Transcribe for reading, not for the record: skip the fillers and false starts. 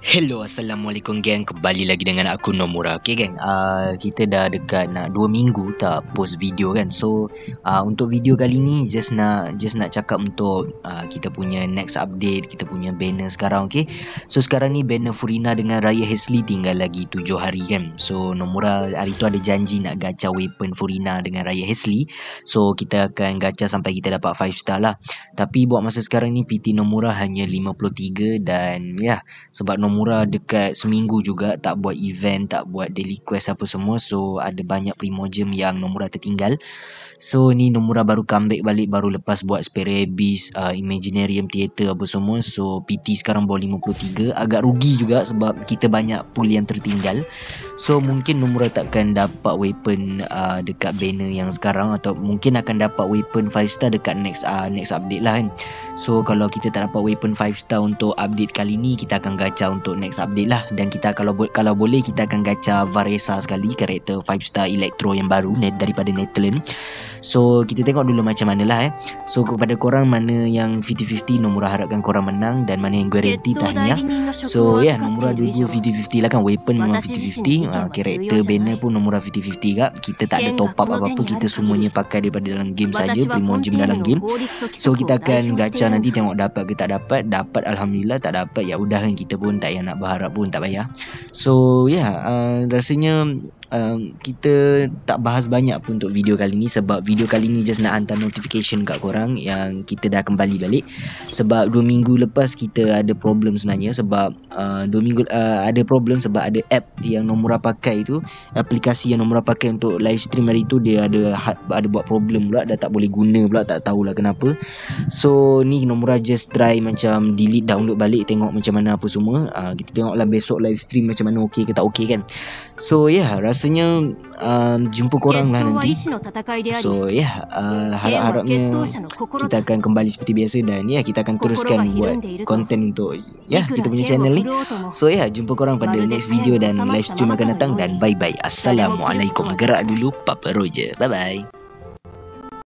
Hello, Assalamualaikum geng. Kembali lagi dengan aku Nomura. Okay geng, kita dah dekat nak 2 minggu tak post video kan. So untuk video kali ni just nak cakap untuk kita punya next update, kita punya banner sekarang. Okay, so sekarang ni banner Furina dengan Raya Hesley tinggal lagi 7 hari kan. So Nomura hari tu ada janji nak gacha weapon Furina dengan Raya Hesley. So kita akan gacha sampai kita dapat 5 star lah. Tapi buat masa sekarang ni PT Nomura hanya 53 dan ya, sebab Nomura dekat seminggu juga tak buat event, tak buat daily quest apa semua. So ada banyak Primogem yang Nomura tertinggal. So ni Nomura baru comeback balik, baru lepas buat Spare Abyss, Imaginarium Theater apa semua. So PT sekarang bawa 53. Agak rugi juga sebab kita banyak pool yang tertinggal. So mungkin Nomura takkan dapat weapon dekat banner yang sekarang, atau mungkin akan dapat weapon 5 star dekat next update lah kan. So kalau kita tak dapat weapon 5 star untuk update kali ni, kita akan gacha untuk next update lah. Dan kita kalau boleh kita akan gacha Varesa sekali, karakter 5 star Electro yang baru daripada Netherlands. So kita tengok dulu macam mana lah So kepada korang, mana yang 50-50 Nomura harapkan korang menang, dan mana yang guarantee tahniah. So ya, Nomura dua-dua 50-50 lah kan. Weapon memang 50-50, karakter banner pun Nomura 50-50 kak. Kita tak ada top up apa-apa, kita semuanya pakai daripada dalam game saja, Primogem dalam game. So kita akan gacha nanti, tengok dapat ke tak dapat. Dapat alhamdulillah, tak dapat ya udah kan, kita pun tak payah nak berharap pun, tak payah. So rasanya kita tak bahas banyak pun untuk video kali ni, sebab video kali ni just nak hantar notification kat korang yang kita dah kembali balik. Sebab 2 minggu lepas kita ada problem sebenarnya, sebab 2 minggu ada problem sebab ada app yang Nomura pakai tu, aplikasi yang Nomura pakai untuk live stream hari tu, dia ada buat problem pula, dah tak boleh guna pula, tak tahulah kenapa. So ni Nomura just try macam delete, download balik, tengok macam mana apa semua. Kita tengoklah besok live stream macam mana, okey ke tak okey kan. So rasanya jumpa korang lah nanti. So harap-harapnya kita akan kembali seperti biasa, dan kita akan teruskan buat konten untuk kita punya channel ni. So jumpa korang pada next video dan live stream akan datang, dan bye bye. Assalamualaikum. Gerak dulu Papa Roger. Bye bye.